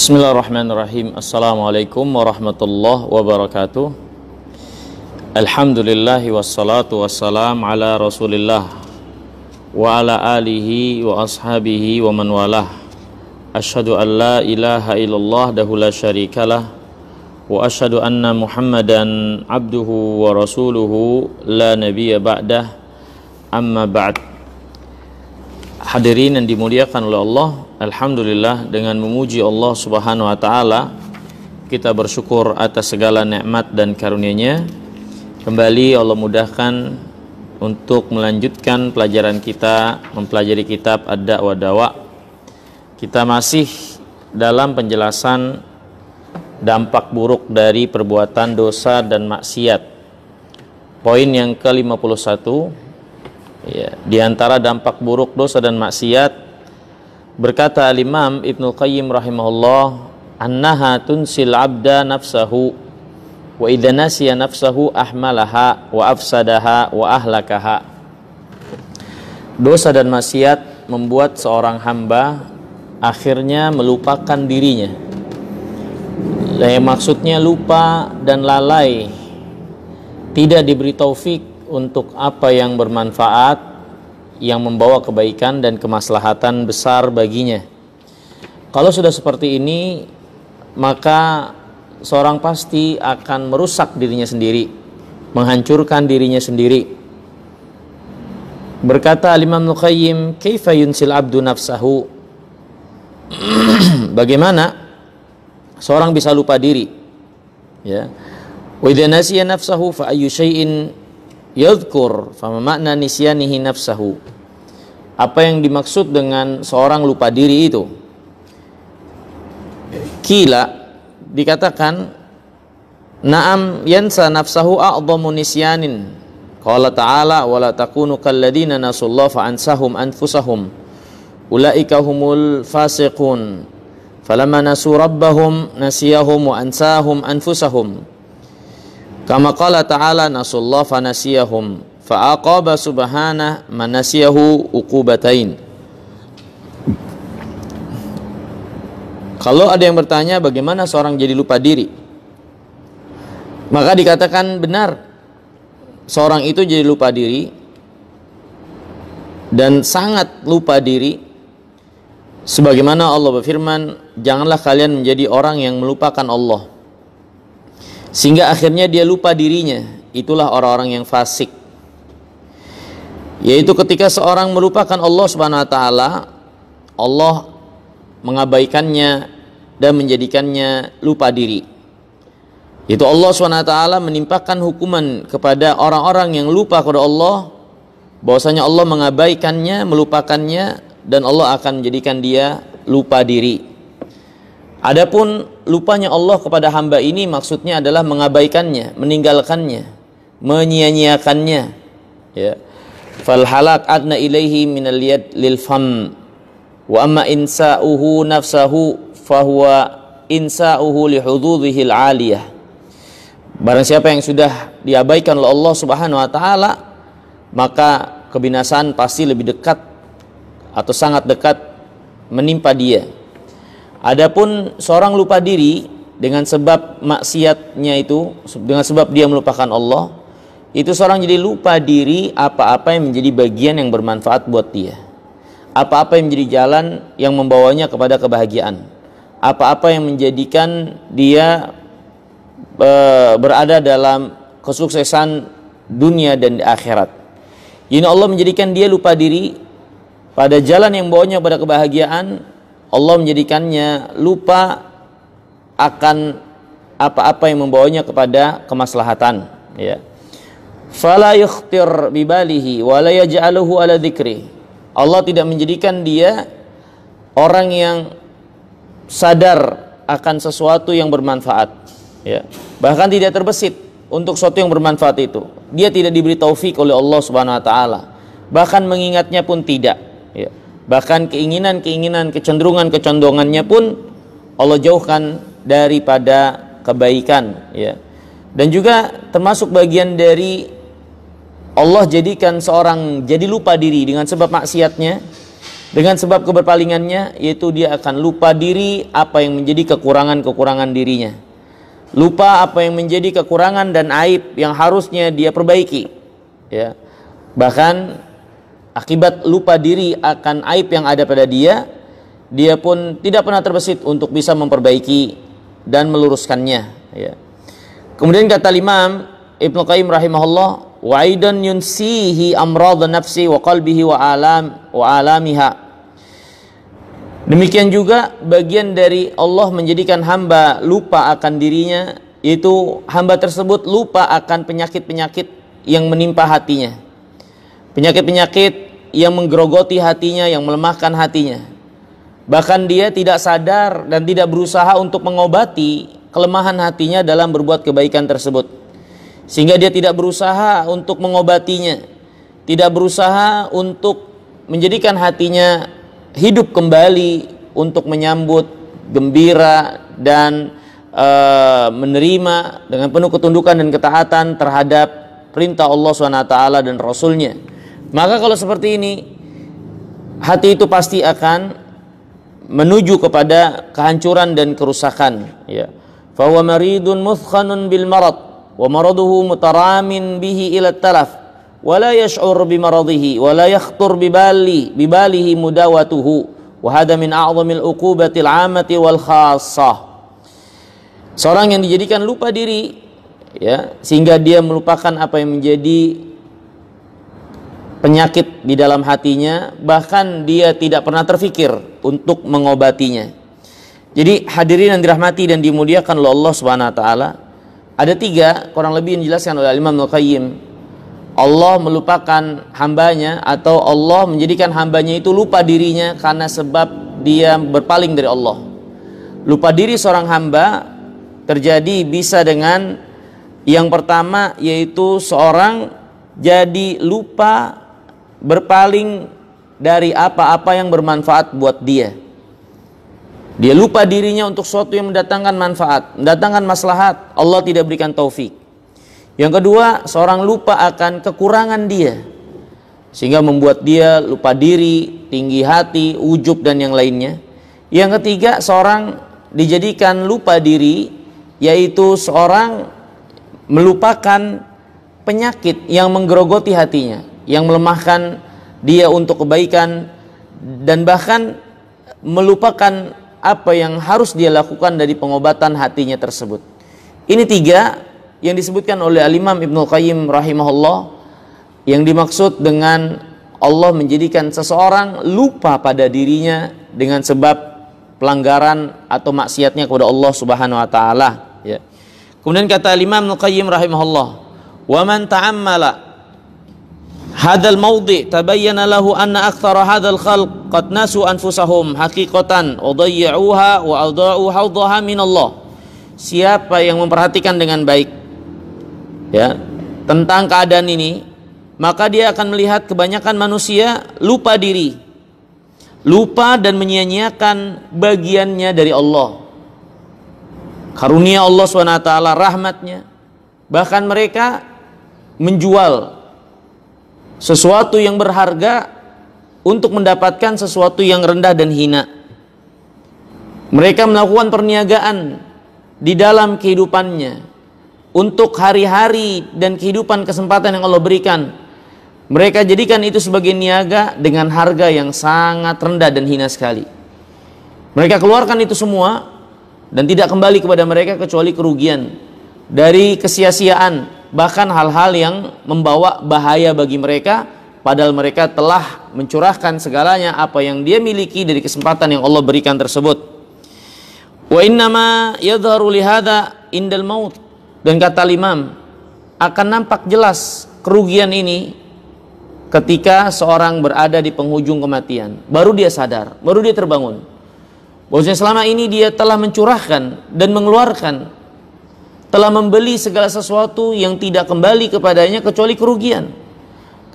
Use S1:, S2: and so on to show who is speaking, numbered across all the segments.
S1: Bismillahirrahmanirrahim. Assalamualaikum warahmatullahi wabarakatuh. Alhamdulillahi wassalatu wassalam ala rasulillah wa ala alihi wa ashabihi wa man walah. Asyhadu an la ilaha illallah dahu la syarikalah wa asyhadu anna muhammadan abduhu wa rasuluhu la nabiyya ba'dah, amma ba'd. Hadirin yang dimuliakan oleh Allah, alhamdulillah, dengan memuji Allah Subhanahu wa taala, kita bersyukur atas segala nikmat dan karunia-Nya. Kembali Allah mudahkan untuk melanjutkan pelajaran kita mempelajari kitab Ad-Da' wa Dawa. Kita masih dalam penjelasan dampak buruk dari perbuatan dosa dan maksiat. Poin yang ke-51, ya, di antara dampak buruk dosa dan maksiat, berkata Al-Imam Ibnul Qayyim rahimahullah, annaha tunsil abda nafsahu wa idza nasiya nafsahu ahmalaha wa afsadaha wa ahlakaha. Dosa dan maksiat membuat seorang hamba akhirnya melupakan dirinya. Maksudnya lupa dan lalai, tidak diberi taufik untuk apa yang bermanfaat, yang membawa kebaikan dan kemaslahatan besar baginya. Kalau sudah seperti ini, maka seorang pasti akan merusak dirinya sendiri, menghancurkan dirinya sendiri. Berkata Imam Al-Qayyim, kaifa yunsil abdu nafsahu? Bagaimana seorang bisa lupa diri? Ya. Wa idza nasiya nafsahu fa ayyu syai'in yadhkur, fama makna nisyanihi nafsahu. Apa yang dimaksud dengan seorang lupa diri itu? Kila, dikatakan, na'am yansa nafsahu a'dhamu nisyanin. Qala ta'ala wa la takunu kalladina nasullah fa ansahum anfusahum ulaika humul fasiqun falamma nasu rabbahum nasiyahum wa ansahum anfusahum kama qala ta'ala nasullah fa nasiyahum fa aqaba subhana man nasiyahu uqubatain. Kalau ada yang bertanya bagaimana seorang jadi lupa diri, maka dikatakan benar, seorang itu jadi lupa diri dan sangat lupa diri, sebagaimana Allah berfirman, janganlah kalian menjadi orang yang melupakan Allah sehingga akhirnya dia lupa dirinya. Itulah orang-orang yang fasik, yaitu ketika seorang melupakan Allah Subhanahu wa taala, Allah mengabaikannya dan menjadikannya lupa diri. Itu Allah SWT menimpakan hukuman kepada orang-orang yang lupa kepada Allah, bahwasanya Allah mengabaikannya, melupakannya, dan Allah akan menjadikan dia lupa diri. Adapun lupanya Allah kepada hamba ini maksudnya adalah mengabaikannya, meninggalkannya, menyia-nyiakannya. Ya. Fal halak adna ilaihi minal yad lil fam wa amma insa'uhu nafsahu fahuwa insa'uhu lihududhihil aliyah. Barang siapa yang sudah diabaikan oleh Allah Subhanahu wa taala, maka kebinasaan pasti lebih dekat atau sangat dekat menimpa dia. Adapun seorang lupa diri dengan sebab maksiatnya itu, dengan sebab dia melupakan Allah, itu seorang jadi lupa diri apa-apa yang menjadi bagian yang bermanfaat buat dia, apa-apa yang menjadi jalan yang membawanya kepada kebahagiaan, apa-apa yang menjadikan dia berada dalam kesuksesan dunia dan akhirat. Ini Allah menjadikan dia lupa diri pada jalan yang membawanya pada kebahagiaan. Allah menjadikannya lupa akan apa-apa yang membawanya kepada kemaslahatan. Ya. Fala yukhtir bibalihi wa la yaj'aluhu ala dzikri. Allah tidak menjadikan dia orang yang sadar akan sesuatu yang bermanfaat, ya. Bahkan tidak terbesit untuk sesuatu yang bermanfaat itu. Dia tidak diberi taufik oleh Allah Subhanahu wa taala. Bahkan mengingatnya pun tidak, ya. Bahkan keinginan-keinginan, kecenderungan-kecenderungannya pun Allah jauhkan daripada kebaikan, ya. Dan juga termasuk bagian dari Allah jadikan seorang jadi lupa diri dengan sebab maksiatnya, Dengan sebab keberpalingannya, yaitu dia akan lupa diri apa yang menjadi kekurangan-kekurangan dirinya. Lupa apa yang menjadi kekurangan dan aib yang harusnya dia perbaiki. Ya. Bahkan akibat lupa diri akan aib yang ada pada dia, dia pun tidak pernah terbesit untuk bisa memperbaiki dan meluruskannya. Ya. Kemudian kata Imam Ibnu Qayyim rahimahullah, wa aidan yunsihi amradh nafsi wa qalbihi wa alamiha. Demikian juga bagian dari Allah menjadikan hamba lupa akan dirinya, yaitu hamba tersebut lupa akan penyakit-penyakit yang menimpa hatinya. Penyakit-penyakit yang menggerogoti hatinya, yang melemahkan hatinya. Bahkan dia tidak sadar dan tidak berusaha untuk mengobati kelemahan hatinya dalam berbuat kebaikan tersebut. Sehingga dia tidak berusaha untuk mengobatinya, tidak berusaha untuk menjadikan hatinya hidup kembali untuk menyambut gembira dan menerima dengan penuh ketundukan dan ketaatan terhadap perintah Allah SWT dan Rasulnya. Maka kalau seperti ini, hati itu pasti akan menuju kepada kehancuran dan kerusakan. Ya. Fahuwa maridun muthkhanun bil marad wa maraduhu mutaramin bihi ila talaf. Wala yash'ur bimaradihi wala yakhtur bibalihi mudawatuhu wa hada min a'zamil uqubatil 'ammati wal khassah. Seorang yang dijadikan lupa diri, ya, sehingga dia melupakan apa yang menjadi penyakit di dalam hatinya, bahkan dia tidak pernah terfikir untuk mengobatinya. Jadi hadirin yang dirahmati dan dimuliakan oleh Allah Subhanahu wa taala, ada 3 kurang lebih yang dijelaskan oleh Imam Ibnu Qayyim. Allah melupakan hambanya, atau Allah menjadikan hambanya itu lupa dirinya karena sebab dia berpaling dari Allah. Lupa diri seorang hamba terjadi bisa dengan yang pertama, yaitu seorang jadi lupa berpaling dari apa-apa yang bermanfaat buat dia. Dia lupa dirinya untuk sesuatu yang mendatangkan manfaat, mendatangkan maslahat. Allah tidak berikan taufik. Yang kedua, seorang lupa akan kekurangan dia, sehingga membuat dia lupa diri, tinggi hati, ujub dan yang lainnya. Yang ketiga, seorang dijadikan lupa diri, yaitu seorang melupakan penyakit yang menggerogoti hatinya, yang melemahkan dia untuk kebaikan, dan bahkan melupakan apa yang harus dia lakukan dari pengobatan hatinya tersebut. Ini 3 yang disebutkan oleh Al-Imam Ibnu Qayyim rahimahullah, yang dimaksud dengan Allah menjadikan seseorang lupa pada dirinya dengan sebab pelanggaran atau maksiatnya kepada Allah Subhanahu wa taala, ya. Kemudian kata Al-Imam Ibnu Qayyim rahimahullah, wa man ta'ammala hadzal mawdi' tabayyana lahu anna aktsara hadzal khalq qad nasu anfusahum haqiqatan wa dayya'uha wa adha'u hawdaha min Allah. Siapa yang memperhatikan dengan baik, ya, tentang keadaan ini, maka dia akan melihat kebanyakan manusia lupa diri, lupa dan menyia-nyiakan bagiannya dari Allah, karunia Allah SWT, rahmatnya. Bahkan mereka menjual sesuatu yang berharga untuk mendapatkan sesuatu yang rendah dan hina. Mereka melakukan perniagaan di dalam kehidupannya untuk hari-hari dan kehidupan kesempatan yang Allah berikan. Mereka jadikan itu sebagai niaga dengan harga yang sangat rendah dan hina sekali. Mereka keluarkan itu semua dan tidak kembali kepada mereka kecuali kerugian dari kesia-siaan, bahkan hal-hal yang membawa bahaya bagi mereka, padahal mereka telah mencurahkan segalanya apa yang dia miliki dari kesempatan yang Allah berikan tersebut. Wa innama yadharu lihada indal maut. Dan kata Imam, akan nampak jelas kerugian ini ketika seorang berada di penghujung kematian. Baru dia sadar, baru dia terbangun bahwasanya selama ini dia telah mencurahkan dan mengeluarkan, telah membeli segala sesuatu yang tidak kembali kepadanya kecuali kerugian.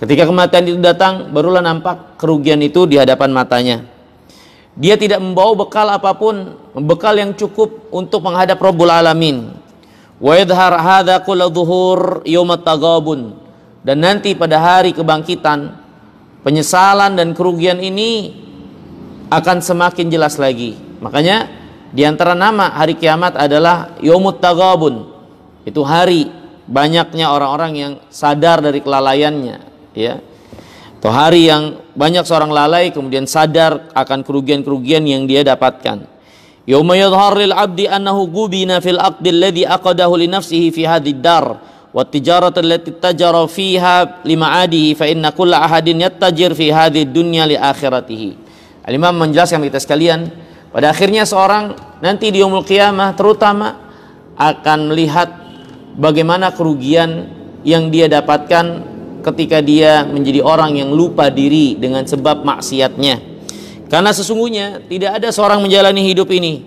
S1: Ketika kematian itu datang, barulah nampak kerugian itu di hadapan matanya. Dia tidak membawa bekal apapun, bekal yang cukup untuk menghadap Rabbul Alamin. Wa yadhhar hadza kullu dhuhur yaumat taghabun. Dan nanti pada hari kebangkitan, penyesalan dan kerugian ini akan semakin jelas lagi. Makanya di antara nama hari kiamat adalah Yaumut Taghabun. Itu hari banyaknya orang-orang yang sadar dari kelalaiannya, ya. Atau hari yang banyak seorang lalai kemudian sadar akan kerugian-kerugian yang dia dapatkan. Yauma yadhhar lil 'abdi annahu gubina fil aqdi alladhi aqadahu li nafsihi fi hadhihi dar wa tijaratu allati tajara fiha lima'adihi fa inna kulla ahadin yattajir fi hadhihi dunya li akhiratihi. Al-Imam menjelaskan kita sekalian, pada akhirnya seorang nanti di yaumul qiyamah terutama akan melihat bagaimana kerugian yang dia dapatkan ketika dia menjadi orang yang lupa diri dengan sebab maksiatnya. Karena sesungguhnya tidak ada seorang menjalani hidup ini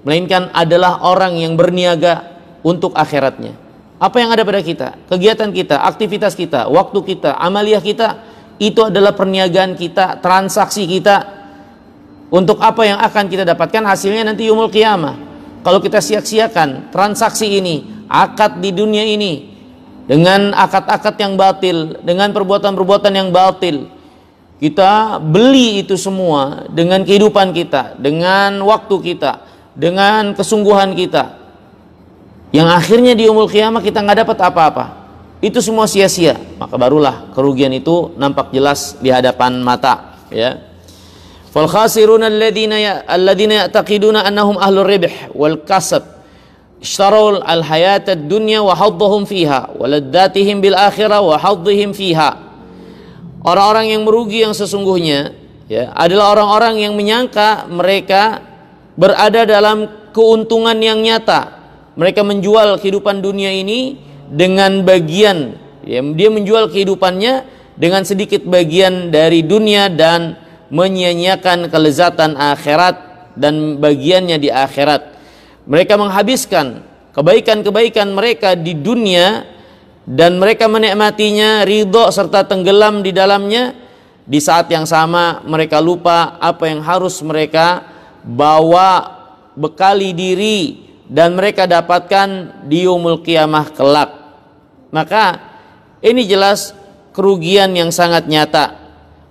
S1: melainkan adalah orang yang berniaga untuk akhiratnya. Apa yang ada pada kita, kegiatan kita, aktivitas kita, waktu kita, amaliyah kita, itu adalah perniagaan kita, transaksi kita untuk apa yang akan kita dapatkan hasilnya nanti yaumul qiyamah. Kalau kita sia-siakan transaksi ini, akad di dunia ini dengan akad-akad yang batil, dengan perbuatan-perbuatan yang batil, kita beli itu semua dengan kehidupan kita, dengan waktu kita, dengan kesungguhan kita, yang akhirnya di yaumul qiyamah kita nggak dapat apa-apa, itu semua sia-sia, maka barulah kerugian itu nampak jelas di hadapan mata, ya. Fal khasiruna alladhina ya'taqiduna annahum ahlur ribh wal kasab ishtarau al hayata ad-dunya wa haddhum fiha wa laddatihim bil akhirah wa haddhihim fiha. Orang-orang yang merugi yang sesungguhnya, ya, adalah orang-orang yang menyangka mereka berada dalam keuntungan yang nyata. Mereka menjual kehidupan dunia ini dengan bagian, ya, dia menjual kehidupannya dengan sedikit bagian dari dunia dan menyia-nyiakan kelezatan akhirat dan bagiannya di akhirat. Mereka menghabiskan kebaikan-kebaikan mereka di dunia dan mereka menikmatinya, ridho serta tenggelam di dalamnya. Di saat yang sama mereka lupa apa yang harus mereka bawa, bekali diri dan mereka dapatkan di yaumul qiyamah kelak. Maka ini jelas kerugian yang sangat nyata.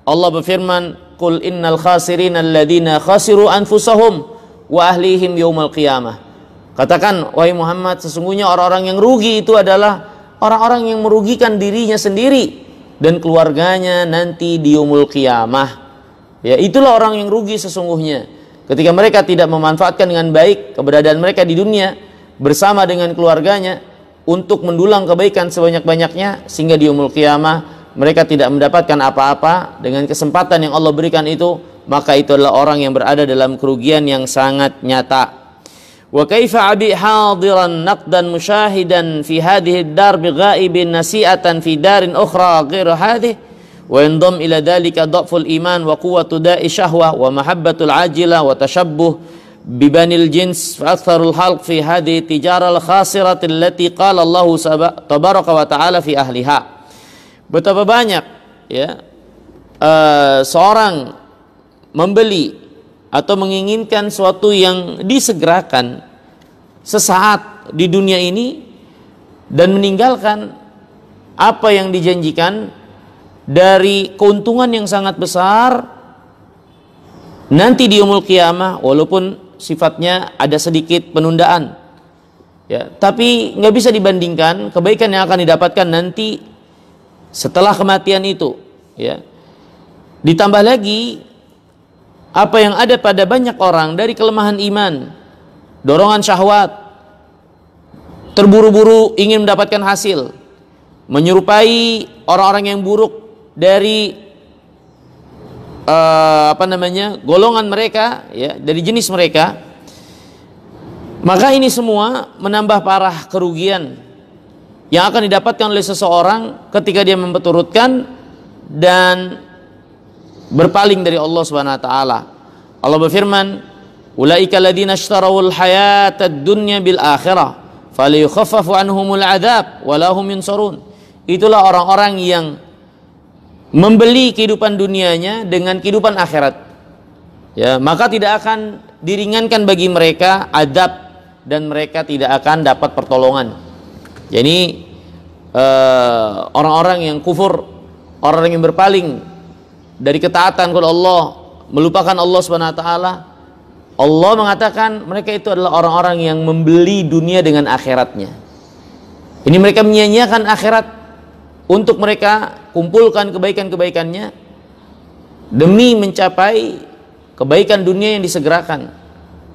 S1: Allah berfirman, "Qul innal khasirina alladziina khasiru anfusahum wa ahlihim yaumul qiyamah." Katakan, wahai Muhammad, sesungguhnya orang-orang yang rugi itu adalah orang-orang yang merugikan dirinya sendiri dan keluarganya nanti di yaumul qiyamah. Ya, itulah orang yang rugi sesungguhnya. Ketika mereka tidak memanfaatkan dengan baik keberadaan mereka di dunia bersama dengan keluarganya untuk mendulang kebaikan sebanyak-banyaknya, sehingga di yaumul qiyamah mereka tidak mendapatkan apa-apa dengan kesempatan yang Allah berikan itu, maka itu adalah orang yang berada dalam kerugian yang sangat nyata. Wa kaifa abi hadiran naqdan musyahidan fi hadhihi ad-dar bighaibin nasi'atan fi darin ukhra ghairu hadhihi wa yandam ila dhalika dhaful iman wa quwwatu da'i syahwah wa mahabbatul ajila wa tashabbuh bibanil jins fa aktharul halq fi hadhihi tijarah al-khasirah allati qala Allah tabaraka wa ta'ala fi ahliha. Betapa banyak, ya, seorang membeli atau menginginkan suatu yang disegerakan sesaat di dunia ini dan meninggalkan apa yang dijanjikan dari keuntungan yang sangat besar nanti di yaumul qiyamah, walaupun sifatnya ada sedikit penundaan, ya, tapi nggak bisa dibandingkan kebaikan yang akan didapatkan nanti setelah kematian itu, ya. Ditambah lagi apa yang ada pada banyak orang dari kelemahan iman, dorongan syahwat, terburu-buru ingin mendapatkan hasil, menyerupai orang-orang yang buruk dari golongan mereka, ya, dari jenis mereka. Maka ini semua menambah parah kerugian yang akan didapatkan oleh seseorang ketika dia memperturutkan dan berpaling dari Allah Subhanahu wa taala. Allah berfirman, "Ulaika alladziina ishtarawul hayatad dunya bil akhirah, falyukhaffafu anhumul adzab wa lahum yunsarun." Itulah orang-orang yang membeli kehidupan dunianya dengan kehidupan akhirat. Ya, maka tidak akan diringankan bagi mereka adab dan mereka tidak akan dapat pertolongan. Jadi orang-orang yang kufur, orang yang berpaling dari ketaatan kepada Allah, melupakan Allah Subhanahu wa taala, Allah mengatakan mereka itu adalah orang-orang yang membeli dunia dengan akhiratnya. Ini mereka menyia-nyiakan akhirat untuk mereka kumpulkan kebaikan-kebaikannya demi mencapai kebaikan dunia yang disegerakan,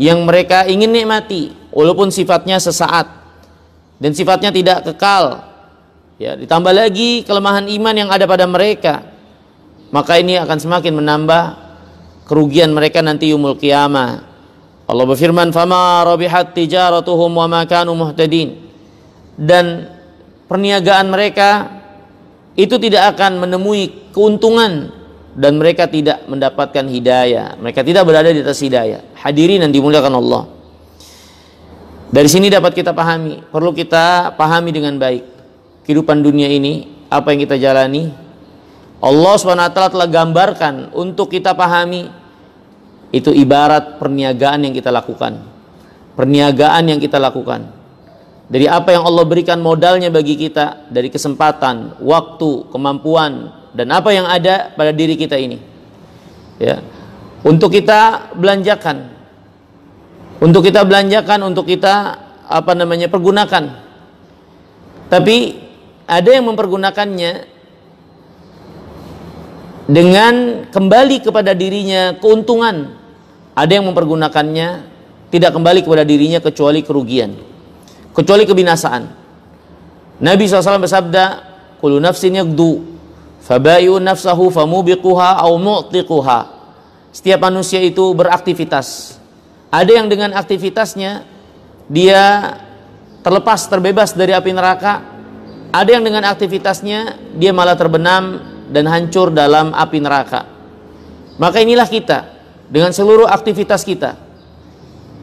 S1: yang mereka ingin nikmati walaupun sifatnya sesaat dan sifatnya tidak kekal. Ya, ditambah lagi kelemahan iman yang ada pada mereka, maka ini akan semakin menambah kerugian mereka nanti yaumul qiyamah. Allah berfirman, "Fama rabihat tijaratuhum wa ma kanu muhtadin." Dan perniagaan mereka itu tidak akan menemui keuntungan dan mereka tidak mendapatkan hidayah. Mereka tidak berada di atas hidayah. Hadirin yang dimuliakan Allah. Dari sini dapat kita pahami, perlu kita pahami dengan baik kehidupan dunia ini, apa yang kita jalani. Allah SWT telah gambarkan untuk kita pahami. Itu ibarat perniagaan yang kita lakukan. Perniagaan yang kita lakukan. Dari apa yang Allah berikan modalnya bagi kita, dari kesempatan, waktu, kemampuan, dan apa yang ada pada diri kita ini. Ya. Untuk kita belanjakan. Untuk kita belanjakan, untuk kita pergunakan. Tapi ada yang mempergunakannya dengan kembali kepada dirinya keuntungan. Ada yang mempergunakannya tidak kembali kepada dirinya kecuali kerugian, kecuali kebinasaan. Nabi SAW bersabda, "Kullu nafsin yaghdu, fabai'u nafsahu famubiquha aw mu'tiquha." Setiap manusia itu beraktivitas. Ada yang dengan aktivitasnya dia terlepas, terbebas dari api neraka. Ada yang dengan aktivitasnya dia malah terbenam dan hancur dalam api neraka. Maka inilah kita dengan seluruh aktivitas kita.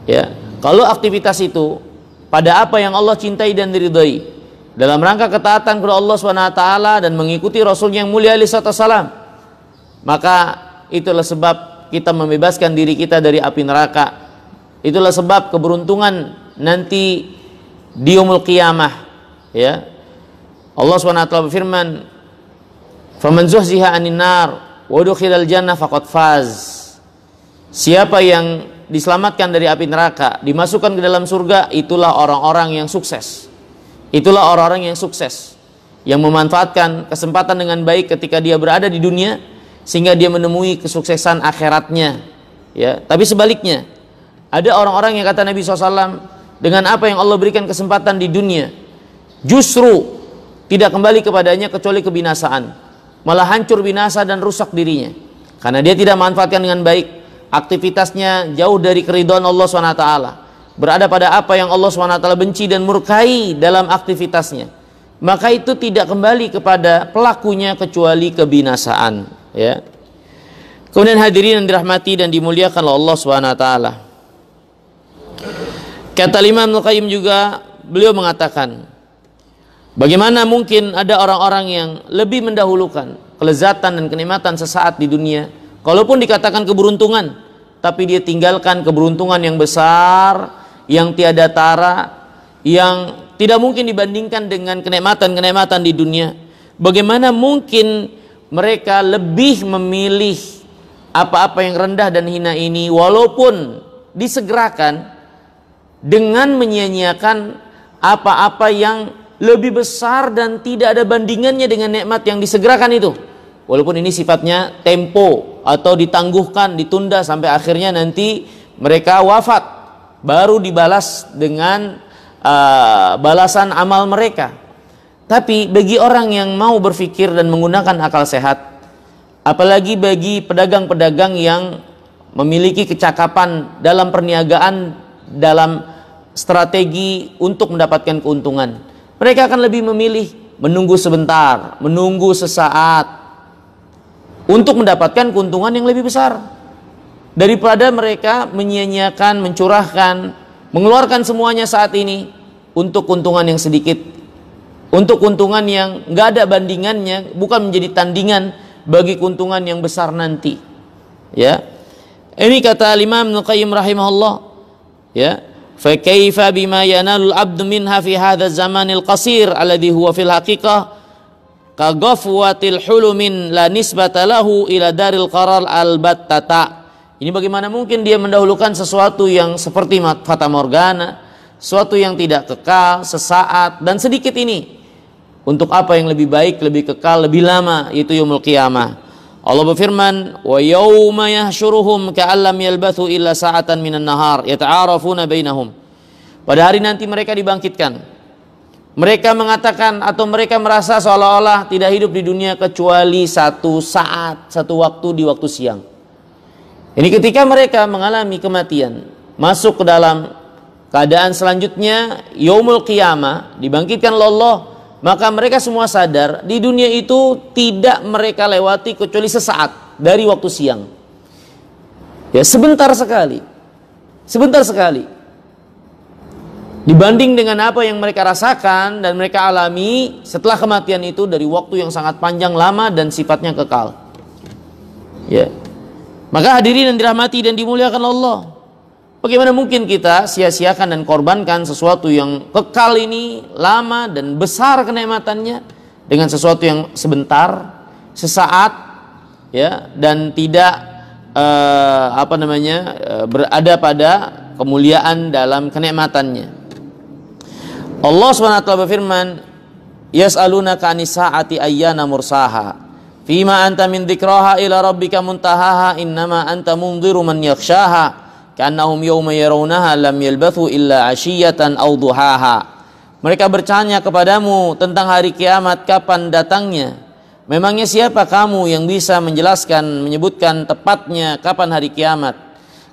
S1: Ya, kalau aktivitas itu pada apa yang Allah cintai dan diridhai, dalam rangka ketaatan kepada Allah SWT dan mengikuti Rasulnya yang mulia alaihi salam, maka itulah sebab kita membebaskan diri kita dari api neraka. Itulah sebab keberuntungan nanti di yaumul qiyamah. Ya, Allah SWT berfirman, "Faman zuhziha 'anil nar wa udkhilal jannah faqad faz." Siapa yang diselamatkan dari api neraka, dimasukkan ke dalam surga, itulah orang-orang yang sukses. Itulah orang-orang yang sukses, yang memanfaatkan kesempatan dengan baik ketika dia berada di dunia, sehingga dia menemui kesuksesan akhiratnya. Ya, tapi sebaliknya, ada orang-orang yang kata Nabi SAW, dengan apa yang Allah berikan kesempatan di dunia, justru tidak kembali kepadanya kecuali kebinasaan, malah hancur binasa dan rusak dirinya, karena dia tidak manfaatkan dengan baik. Aktivitasnya jauh dari keridhaan Allah SWT, berada pada apa yang Allah SWT benci dan murkai dalam aktivitasnya, maka itu tidak kembali kepada pelakunya kecuali kebinasaan. Ya. Kemudian hadirin yang dirahmati dan dimuliakan oleh Allah SWT, kata Imam Ibnu Qayyim juga, beliau mengatakan, bagaimana mungkin ada orang-orang yang lebih mendahulukan kelezatan dan kenikmatan sesaat di dunia, kalaupun dikatakan keberuntungan, tapi dia tinggalkan keberuntungan yang besar, yang tiada tara, yang tidak mungkin dibandingkan dengan kenikmatan-kenikmatan di dunia. Bagaimana mungkin mereka lebih memilih apa-apa yang rendah dan hina ini, walaupun disegerakan, dengan menyia-nyiakan apa-apa yang lebih besar dan tidak ada bandingannya dengan nikmat yang disegerakan itu. Walaupun ini sifatnya tempo atau ditangguhkan, ditunda sampai akhirnya nanti mereka wafat, baru dibalas dengan balasan amal mereka. Tapi bagi orang yang mau berpikir dan menggunakan akal sehat, apalagi bagi pedagang-pedagang yang memiliki kecakapan dalam perniagaan, dalam strategi untuk mendapatkan keuntungan, mereka akan lebih memilih menunggu sebentar, menunggu sesaat, untuk mendapatkan keuntungan yang lebih besar daripada mereka menyia-nyiakan, mencurahkan, mengeluarkan semuanya saat ini untuk keuntungan yang sedikit, untuk keuntungan yang nggak ada bandingannya, bukan menjadi tandingan bagi keuntungan yang besar nanti. Ya, ini kata Imam Ibnu Qayyim rahimahullah. Ya, fa kaifa bima yanalul abdu minha fi hadzal zamanil qasir alladhi huwa fil haqiqah ka ghafwatil hulumin la nisbata lahu ila daril qarar albattata. Ini bagaimana mungkin dia mendahulukan sesuatu yang seperti fata morgana, sesuatu yang tidak kekal, sesaat dan sedikit ini, untuk apa yang lebih baik, lebih kekal, lebih lama, yaitu yaumul qiyamah. Allah berfirman, wa yauma yahsyuruhum ka'allam yalbathu illa sa'atan minan nahar yata'arafuna bainahum. Pada hari nanti mereka dibangkitkan. Mereka mengatakan atau mereka merasa seolah-olah tidak hidup di dunia kecuali satu saat, satu waktu di waktu siang. Ini ketika mereka mengalami kematian, masuk ke dalam keadaan selanjutnya yaumul qiyamah, dibangkitkan oleh Allah, maka mereka semua sadar di dunia itu tidak mereka lewati kecuali sesaat dari waktu siang. Ya, sebentar sekali. Sebentar sekali. Dibanding dengan apa yang mereka rasakan dan mereka alami setelah kematian itu dari waktu yang sangat panjang, lama dan sifatnya kekal. Ya. Maka hadirin yang dirahmati dan dimuliakan Allah, bagaimana mungkin kita sia-siakan dan korbankan sesuatu yang kekal ini, lama dan besar kenikmatannya, dengan sesuatu yang sebentar, sesaat, ya, dan tidak berada pada kemuliaan dalam kenikmatannya. Allah SWT berfirman, yas'alunaka 'anis sa'ati ayyana mursaha fima anta min dzikraha ila rabbika muntahaha innama anta mundziru man yakhshaha ka'annahum yawma yarawnaha lam yalbathu illa 'ashiyatan aw duhaha. Mereka bertanya kepadamu tentang hari kiamat, kapan datangnya. Memangnya siapa kamu yang bisa menjelaskan, menyebutkan tepatnya kapan hari kiamat?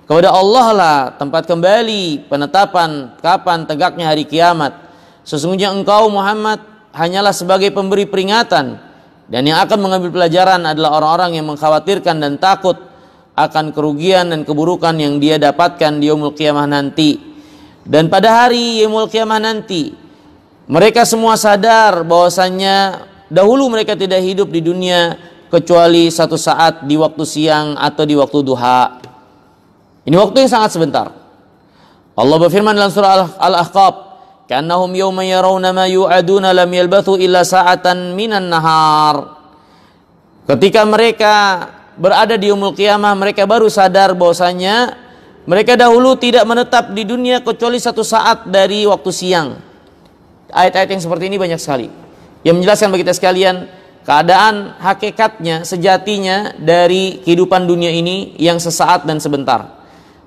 S1: Kepada Allah lah tempat kembali penetapan kapan tegaknya hari kiamat. Sesungguhnya engkau Muhammad hanyalah sebagai pemberi peringatan, dan yang akan mengambil pelajaran adalah orang-orang yang mengkhawatirkan dan takut akan kerugian dan keburukan yang dia dapatkan di yaumul qiyamah nanti. Dan pada hari yaumul qiyamah nanti, mereka semua sadar bahwasannya dahulu mereka tidak hidup di dunia kecuali satu saat di waktu siang atau di waktu duha. Ini waktu yang sangat sebentar. Allah berfirman dalam surah Al-Ahqaf, "Ka'annahum yawma yarawna ma yu'aduna lam yalbathu illa sa'atan minan nahar." Ketika mereka berada di yaumul qiyamah, mereka baru sadar bahwasanya mereka dahulu tidak menetap di dunia kecuali satu saat dari waktu siang. Ayat-ayat yang seperti ini banyak sekali yang menjelaskan bagi kita sekalian keadaan hakikatnya, sejatinya dari kehidupan dunia ini yang sesaat dan sebentar.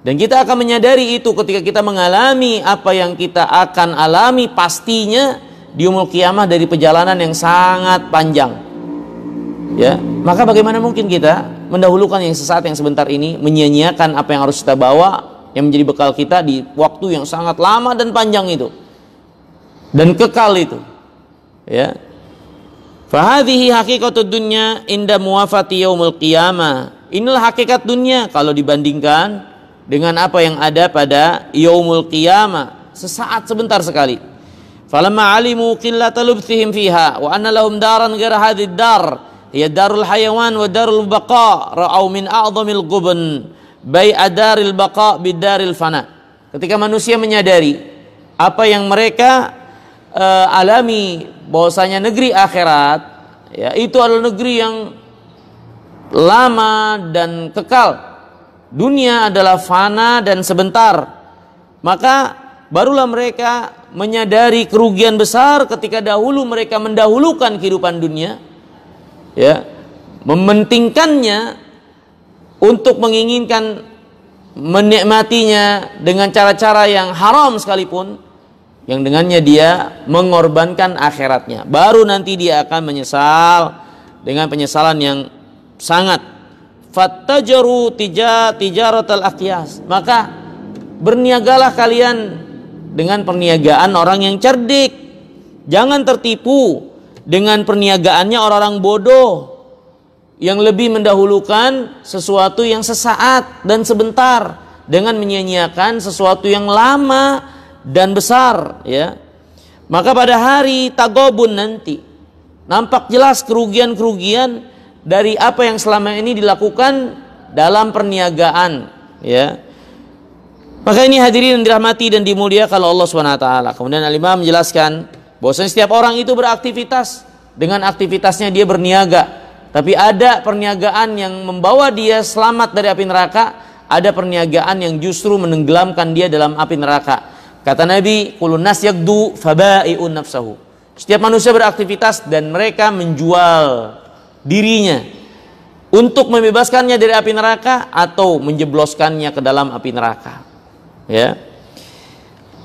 S1: Dan kita akan menyadari itu ketika kita mengalami apa yang kita akan alami pastinya di yaumul qiyamah dari perjalanan yang sangat panjang. Ya, maka bagaimana mungkin kita mendahulukan yang sesaat, yang sebentar ini, menyia-nyiakan apa yang harus kita bawa yang menjadi bekal kita di waktu yang sangat lama dan panjang itu dan kekal itu. Ya. Fahadhihi haqiqatud dunya inda muwafati yaumul qiyamah. Inilah hakikat dunia kalau dibandingkan dengan apa yang ada pada yaumul qiyamah, sesaat, sebentar sekali. Falamma alimu qillata lubthihim fiha wa anna lahum daran ghaira hadhihi dar hiya darul hayawan wa darul baqa ra'au min a'dhamil ghubn bai'a daril baqa bidaril fana. Ketika manusia menyadari apa yang mereka alami, bahwasanya negeri akhirat, ya, itu adalah negeri yang lama dan kekal. Dunia adalah fana dan sebentar. Maka barulah mereka menyadari kerugian besar ketika dahulu mereka mendahulukan kehidupan dunia, ya, mementingkannya untuk menginginkan menikmatinya dengan cara-cara yang haram sekalipun, yang dengannya dia mengorbankan akhiratnya. Baru nanti dia akan menyesal dengan penyesalan yang sangat. Fattajaru tijaratal aqyas. Maka berniagalah kalian dengan perniagaan orang yang cerdik. Jangan tertipu dengan perniagaannya orang-orang bodoh yang lebih mendahulukan sesuatu yang sesaat dan sebentar dengan menyia-nyiakan sesuatu yang lama dan besar, ya. Maka pada hari tagobun nanti nampak jelas kerugian-kerugian dari apa yang selama ini dilakukan dalam perniagaan, ya. Maka ini hadirin yang dirahmati dan dimuliakan Allah SWT. Kemudian Al-Imam menjelaskan bahwasanya setiap orang itu beraktivitas, dengan aktivitasnya dia berniaga. Tapi ada perniagaan yang membawa dia selamat dari api neraka, ada perniagaan yang justru menenggelamkan dia dalam api neraka. Kata Nabi, kulun nas yagdu fabai'un nafsahu. Setiap manusia beraktivitas dan mereka menjual dirinya untuk membebaskannya dari api neraka atau menjebloskannya ke dalam api neraka. Ya.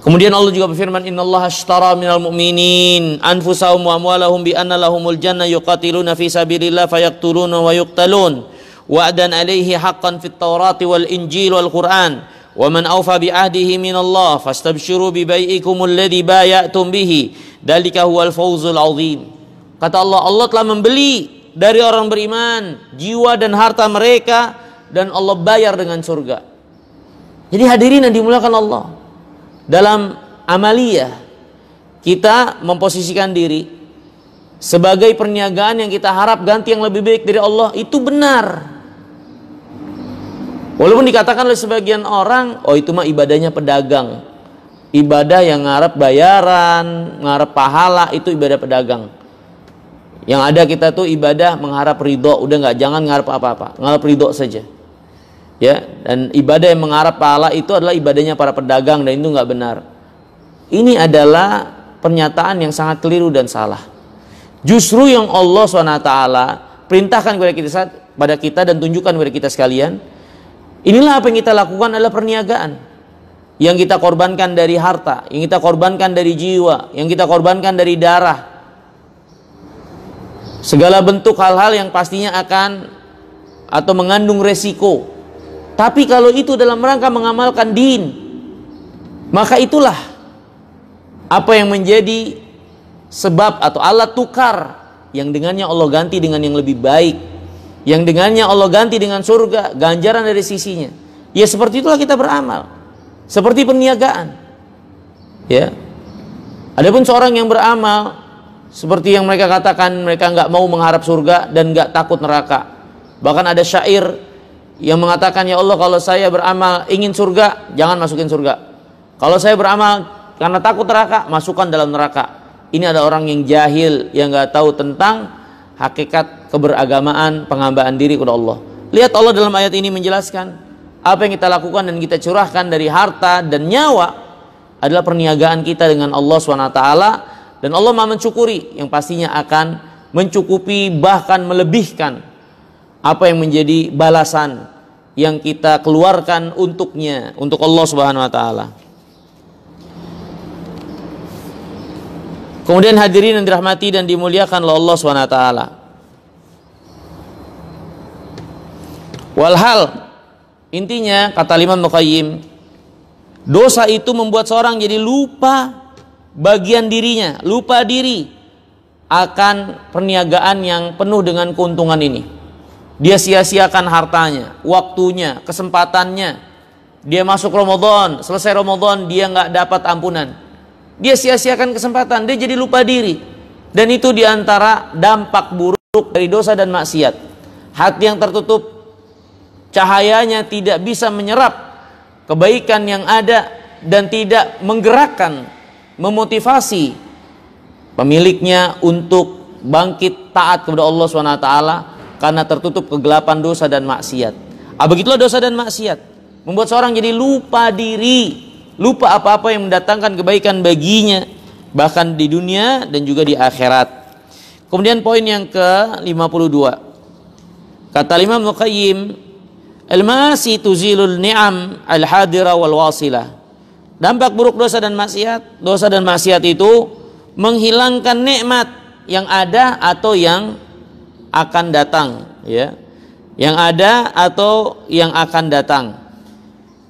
S1: Kemudian Allah juga berfirman, innallaha ashtara minal mu'minin anfusahum wa amwalahum bi anna lahumul jannah yuqatiluna fi sabilillah fayaqtuluna wa yuqtalun wa'dan alaihi haqqan fit Taurati wal Injil wal Quran wa man awfa bi ahdihi minallah fastabshiru bi bai'ikumul ladzi bay'atum bihi dzalika huwal fawzul 'adzim. Kata Allah, Allah telah membeli dari orang beriman jiwa dan harta mereka dan Allah bayar dengan surga. Jadi hadirin yang dimuliakan Allah, dalam amaliyah kita memposisikan diri sebagai perniagaan yang kita harap ganti yang lebih baik dari Allah, itu benar. Walaupun dikatakan oleh sebagian orang, oh itu mah ibadahnya pedagang, ibadah yang ngarep bayaran, ngarep pahala, itu ibadah pedagang. Yang ada kita tuh ibadah mengharap ridho, udah nggak, jangan ngarep apa-apa, ngarep ridho saja. Ya, dan ibadah yang mengharap pahala itu adalah ibadahnya para pedagang, dan itu nggak benar. Ini adalah pernyataan yang sangat keliru dan salah. Justru yang Allah SWT perintahkan kepada kita dan tunjukkan kepada kita sekalian, inilah apa yang kita lakukan adalah perniagaan. Yang kita korbankan dari harta, yang kita korbankan dari jiwa, yang kita korbankan dari darah. Segala bentuk hal-hal yang pastinya akan atau mengandung resiko. Tapi kalau itu dalam rangka mengamalkan din, maka itulah apa yang menjadi sebab atau alat tukar yang dengannya Allah ganti dengan yang lebih baik, yang dengannya Allah ganti dengan surga, ganjaran dari sisinya. Ya seperti itulah kita beramal, seperti perniagaan. Ya. Adapun seorang yang beramal seperti yang mereka katakan, mereka nggak mau mengharap surga dan nggak takut neraka. Bahkan ada syair yang mengatakan, ya Allah, kalau saya beramal ingin surga, jangan masukin surga. Kalau saya beramal karena takut neraka, masukkan dalam neraka. Ini ada orang yang jahil, yang nggak tahu tentang hakikat keberagamaan, penghambaan diri kepada Allah. Lihat Allah dalam ayat ini menjelaskan apa yang kita lakukan dan kita curahkan dari harta dan nyawa adalah perniagaan kita dengan Allah SWT, dan Allah Maha mensyukuri, yang pastinya akan mencukupi bahkan melebihkan apa yang menjadi balasan yang kita keluarkan untuknya, untuk Allah Subhanahu wa taala. Kemudian hadirin yang dirahmati dan dimuliakan oleh Allah Subhanahu wa taala. Walhal, intinya kata Imam Al-Qayyim, dosa itu membuat seorang jadi lupa bagian dirinya, lupa diri akan perniagaan yang penuh dengan keuntungan ini. Dia sia-siakan hartanya, waktunya, kesempatannya. Dia masuk Ramadan, selesai Ramadan dia nggak dapat ampunan. Dia sia-siakan kesempatan, dia jadi lupa diri. Dan itu diantara dampak buruk dari dosa dan maksiat. Hati yang tertutup, cahayanya tidak bisa menyerap kebaikan yang ada dan tidak menggerakkan, memotivasi pemiliknya untuk bangkit taat kepada Allah SWT, karena tertutup kegelapan dosa dan maksiat. Begitulah dosa dan maksiat membuat seorang jadi lupa diri, lupa apa-apa yang mendatangkan kebaikan baginya, bahkan di dunia dan juga di akhirat. Kemudian poin yang ke-52, kata Imam Al-Qayyim, al-ma'asi tuzilul ni'am al-hadira wal wasilah. Dampak buruk dosa dan maksiat itu menghilangkan nikmat yang ada atau yang akan datang, ya, yang ada atau yang akan datang.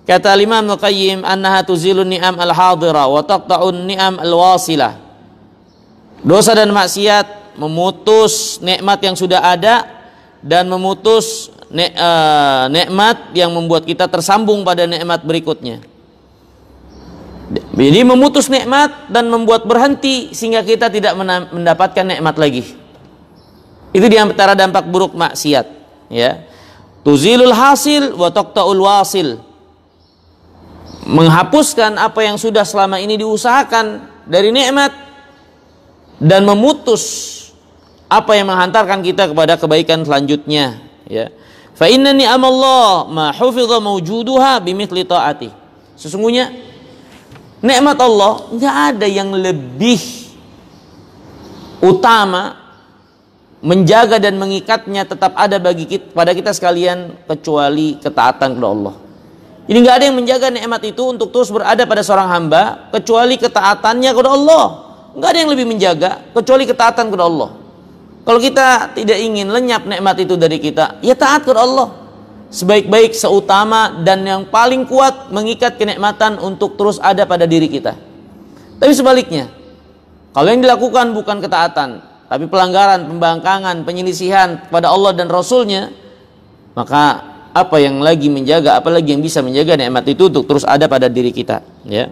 S1: Kata Imam Al-Qayyim, annaha tuzilun ni'am al-hadira wa taqta'un ni'am al-wasilah. Dosa dan maksiat memutus nikmat yang sudah ada dan memutus nikmat yang membuat kita tersambung pada nikmat berikutnya. Jadi memutus nikmat dan membuat berhenti sehingga kita tidak mendapatkan nikmat lagi. Itu di antara dampak buruk maksiat, ya. Tuzilul hasil wa taqta'ul wasil. Menghapuskan apa yang sudah selama ini diusahakan dari nikmat dan memutus apa yang menghantarkan kita kepada kebaikan selanjutnya, ya. Fa inna ni'amallah ma hufidha mawjuduha bimithli ta'ati. Sesungguhnya nikmat Allah enggak ada yang lebih utama menjaga dan mengikatnya tetap ada bagi kita, pada kita sekalian kecuali ketaatan kepada Allah. Jadi nggak ada yang menjaga nikmat itu untuk terus berada pada seorang hamba kecuali ketaatannya kepada Allah. Nggak ada yang lebih menjaga kecuali ketaatan kepada Allah. Kalau kita tidak ingin lenyap nikmat itu dari kita, ya taat kepada Allah. Sebaik-baik, seutama, dan yang paling kuat mengikat kenikmatan untuk terus ada pada diri kita. Tapi sebaliknya, kalau yang dilakukan bukan ketaatan, tapi pelanggaran, pembangkangan, penyelisihan kepada Allah dan Rasulnya, maka apa yang lagi menjaga, apalagi yang bisa menjaga nikmat itu untuk terus ada pada diri kita, ya.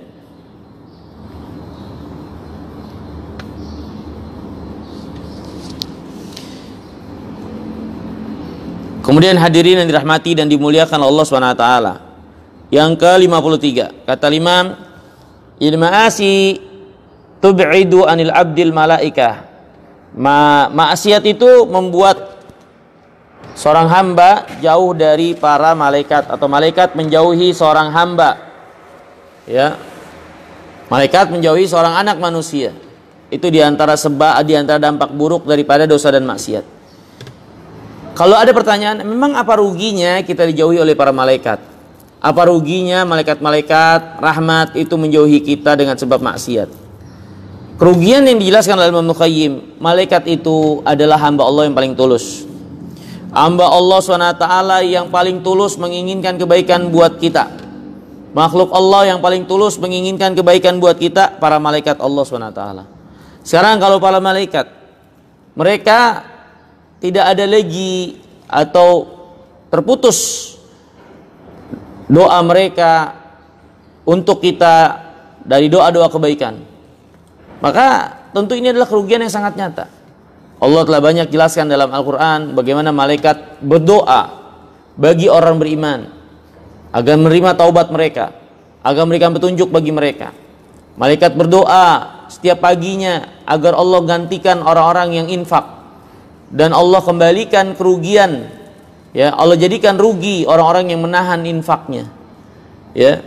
S1: Kemudian hadirin yang dirahmati dan dimuliakan Allah SWT. Yang ke-53, kata Imam, ilma'asi tub'idu anil abdil malaikah. Maksiat itu membuat seorang hamba jauh dari para malaikat, atau malaikat menjauhi seorang hamba. Ya. Malaikat menjauhi seorang anak manusia. Itu diantara dampak buruk daripada dosa dan maksiat. Kalau ada pertanyaan, memang apa ruginya kita dijauhi oleh para malaikat? Apa ruginya malaikat-malaikat rahmat itu menjauhi kita dengan sebab maksiat? Kerugian yang dijelaskan oleh Imam Qayyim, malaikat itu adalah hamba Allah yang paling tulus. Hamba Allah SWT yang paling tulus menginginkan kebaikan buat kita. Makhluk Allah yang paling tulus menginginkan kebaikan buat kita, para malaikat Allah SWT. Sekarang kalau para malaikat, mereka tidak ada lagi atau terputus doa mereka untuk kita dari doa-doa kebaikan, maka tentu ini adalah kerugian yang sangat nyata. Allah telah banyak jelaskan dalam Al-Quran bagaimana malaikat berdoa bagi orang beriman agar menerima taubat mereka, agar memberikan petunjuk bagi mereka. Malaikat berdoa setiap paginya agar Allah gantikan orang-orang yang infak, dan Allah kembalikan kerugian, ya, Allah jadikan rugi orang-orang yang menahan infaknya, ya.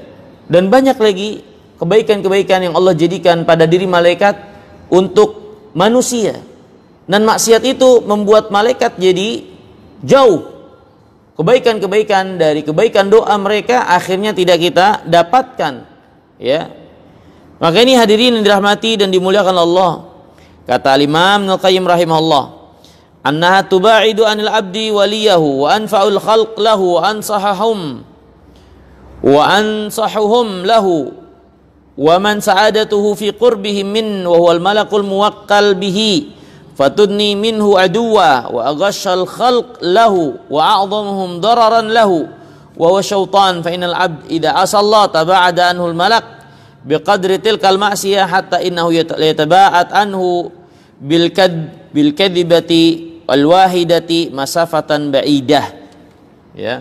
S1: Dan banyak lagi kebaikan-kebaikan yang Allah jadikan pada diri malaikat untuk manusia. Dan maksiat itu membuat malaikat jadi jauh. Kebaikan-kebaikan dari kebaikan doa mereka akhirnya tidak kita dapatkan, ya. Maka ini hadirin yang dirahmati dan dimuliakan Allah. Kata Imam Al-Qayyim rahimahullah, annaha tuba'idu anil abdi waliyahu wa anfa'ul khalq lahu wa ansahuhum lahu wa man sa'adatuhu fi qurbihim min wa huwal malakul muwakkal bihi fatudni minhu aduwa wa aghashal khalq lahu wa a'zamuhum dararan lahu wa huwa syaitan fa innal abd idza asalla taba'ada anhu al malak biqadri tilkal ma'siyah hatta innahu yataba'at anhu bil kadhibati wal wahidati masafatan ba'idah, ya.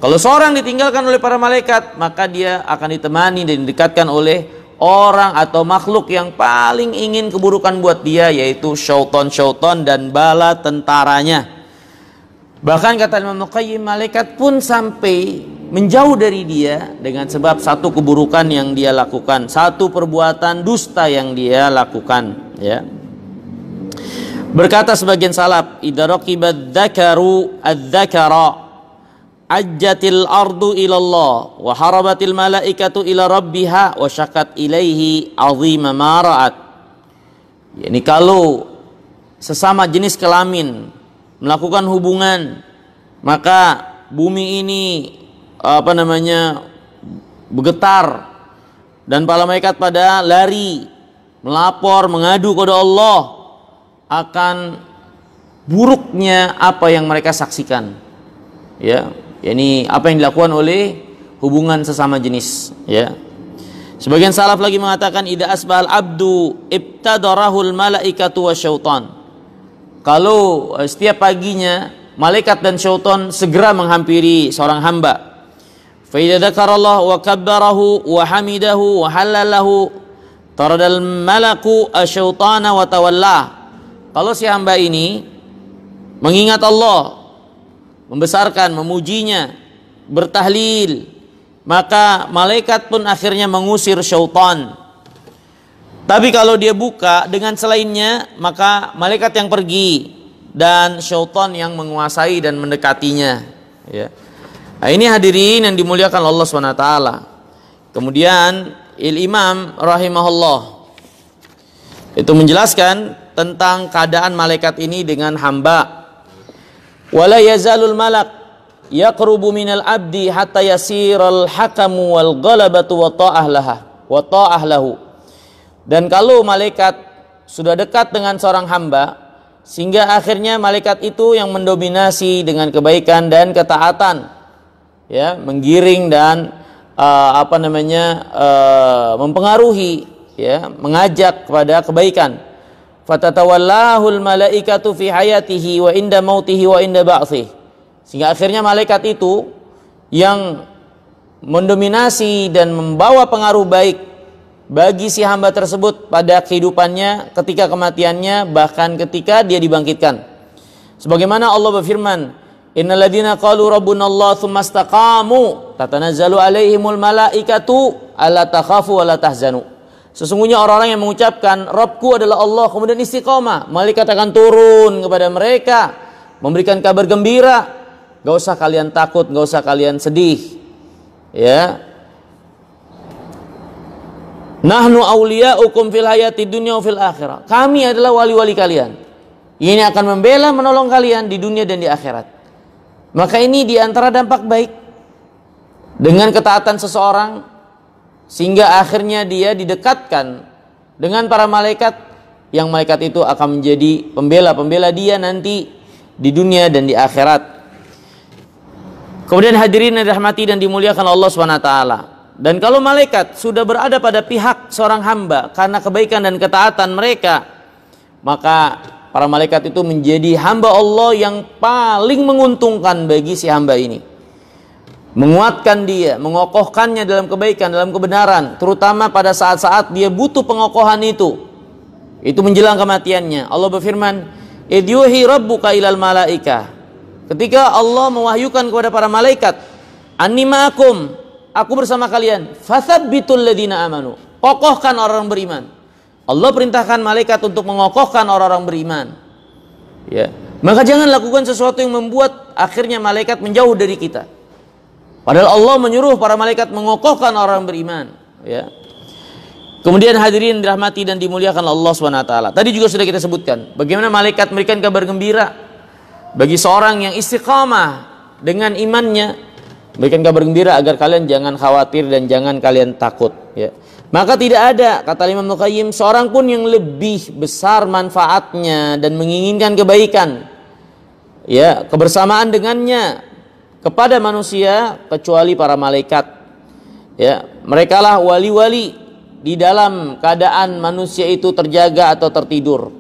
S1: Kalau seorang ditinggalkan oleh para malaikat, maka dia akan ditemani dan didekatkan oleh orang atau makhluk yang paling ingin keburukan buat dia, yaitu syaitan dan bala tentaranya. Bahkan kata Imam Qayyim, malaikat pun sampai menjauh dari dia dengan sebab satu keburukan yang dia lakukan, satu perbuatan dusta yang dia lakukan, ya. Berkata sebagian salaf, idza raqibad dzakaru adz-dzakara ajjatil ardu ila Allah wa harabatil malaikatu ila rabbiha wa syakat ilaihi azima ma ra'at. Yani kalau sesama jenis kelamin melakukan hubungan, maka bumi ini bergetar dan para malaikat pada lari melapor mengadu kepada Allah akan buruknya apa yang mereka saksikan, ya, yakni apa yang dilakukan oleh hubungan sesama jenis, ya. Sebagian salaf lagi mengatakan idza asbahal abdu ibtadarahul malaikatu wasyaitan. Kalau setiap paginya malaikat dan syaitan segera menghampiri seorang hamba, fa idza dzakarallah wa kabbarahu wa hamidahu wa halalahu taradal malaku asyaitana wa tawallah. Kalau si hamba ini mengingat Allah, membesarkan, memujinya, bertahlil, maka malaikat pun akhirnya mengusir syaitan. Tapi kalau dia buka dengan selainnya, maka malaikat yang pergi dan syaitan yang menguasai dan mendekatinya. Ya. Nah, ini hadirin yang dimuliakan Allah SWT. Kemudian Imam rahimahullah itu menjelaskan tentang keadaan malaikat ini dengan hamba. Wala yazalul malak yaqrubu minal abdi hatta yasiral hakamu wal ghalabatu wa ta'ah lahu. Dan kalau malaikat sudah dekat dengan seorang hamba, sehingga akhirnya malaikat itu yang mendominasi dengan kebaikan dan ketaatan, ya, menggiring dan mempengaruhi, ya, mengajak kepada kebaikan. Fatatawallahul malaikatu fi hayatihi wa inda mautihi wa inda ba'thih. Sehingga akhirnya malaikat itu yang mendominasi dan membawa pengaruh baik bagi si hamba tersebut pada kehidupannya, ketika kematiannya, bahkan ketika dia dibangkitkan. Sebagaimana Allah berfirman, innal ladzina qalu rabbunallahu tsumma istaqamu tatanazzalu alaihimul malaikatu alla takhafu wa la tahzanu. Sesungguhnya orang-orang yang mengucapkan Rabbku adalah Allah kemudian istiqamah, malaikat akan turun kepada mereka memberikan kabar gembira, gak usah kalian takut, gak usah kalian sedih, ya. Nahnu awliya'ukum fil hayati dunya wa fil akhirah. Kami adalah wali-wali kalian. Ini akan membela, menolong kalian di dunia dan di akhirat. Maka ini di antara dampak baik dengan ketaatan seseorang, sehingga akhirnya dia didekatkan dengan para malaikat, yang malaikat itu akan menjadi pembela dia nanti di dunia dan di akhirat. Kemudian hadirin yang dirahmati dan dimuliakan Allah SWT. Dan kalau malaikat sudah berada pada pihak seorang hamba karena kebaikan dan ketaatan mereka, maka para malaikat itu menjadi hamba Allah yang paling menguntungkan bagi si hamba ini. Menguatkan dia, mengokohkannya dalam kebaikan, dalam kebenaran, terutama pada saat-saat dia butuh pengokohan itu. Itu menjelang kematiannya. Allah berfirman, "Idh yuhi rabbuka ilal malaika." Ketika Allah mewahyukan kepada para malaikat, "Anni ma'akum," aku bersama kalian. Fathabbitul ladzina amanu. Kokohkan orang-orang beriman. Allah perintahkan malaikat untuk mengokohkan orang-orang beriman. Ya. Maka jangan lakukan sesuatu yang membuat akhirnya malaikat menjauh dari kita. Padahal Allah menyuruh para malaikat mengokohkan orang beriman. Ya. Kemudian hadirin dirahmati dan dimuliakan Allah SWT. Tadi juga sudah kita sebutkan bagaimana malaikat memberikan kabar gembira bagi seorang yang istiqamah dengan imannya, berikan kabar gembira agar kalian jangan khawatir dan jangan kalian takut, ya. Maka tidak ada, kata Imam Al-Qayyim, seorang pun yang lebih besar manfaatnya dan menginginkan kebaikan, ya, kebersamaan dengannya kepada manusia kecuali para malaikat, ya. Mereka lah wali-wali di dalam keadaan manusia itu terjaga atau tertidur,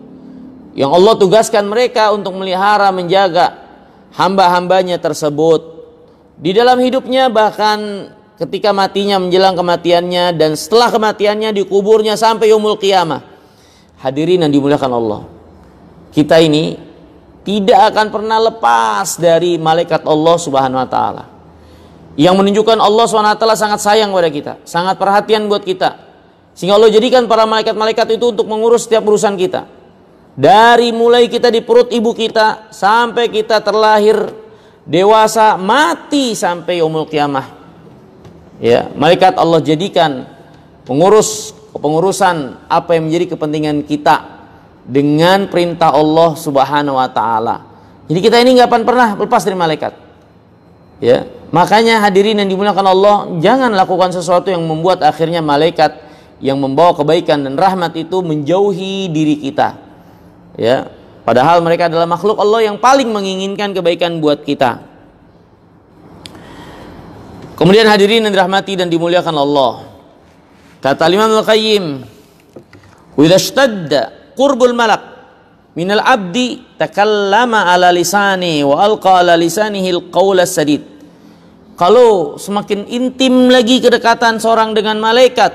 S1: yang Allah tugaskan mereka untuk melihara, menjaga hamba-hambanya tersebut di dalam hidupnya, bahkan ketika matinya, menjelang kematiannya, dan setelah kematiannya, dikuburnya sampai yaumul qiyamah. Hadirin yang dimuliakan Allah, kita ini tidak akan pernah lepas dari malaikat Allah Subhanahu wa taala, yang menunjukkan Allah Subhanahu wa taala sangat sayang pada kita, sangat perhatian buat kita, sehingga Allah jadikan para malaikat-malaikat itu untuk mengurus setiap urusan kita, dari mulai kita di perut ibu kita sampai kita terlahir dewasa, mati sampai yaumul qiyamah. Ya, malaikat Allah jadikan pengurusan apa yang menjadi kepentingan kita dengan perintah Allah Subhanahu wa taala. Jadi kita ini nggak akan pernah lepas dari malaikat. Ya, makanya hadirin yang dimuliakan Allah, jangan lakukan sesuatu yang membuat akhirnya malaikat yang membawa kebaikan dan rahmat itu menjauhi diri kita. Ya, padahal mereka adalah makhluk Allah yang paling menginginkan kebaikan buat kita. Kemudian hadirin yang dirahmati dan dimuliakan Allah, kata Imam Al-Qayyim, "Wa idza ishtadda qurbul malak minal abdi takallama ala lisani wa alqa ala lisanihi al-qaul as-sadid." Kalau semakin intim lagi kedekatan seorang dengan malaikat,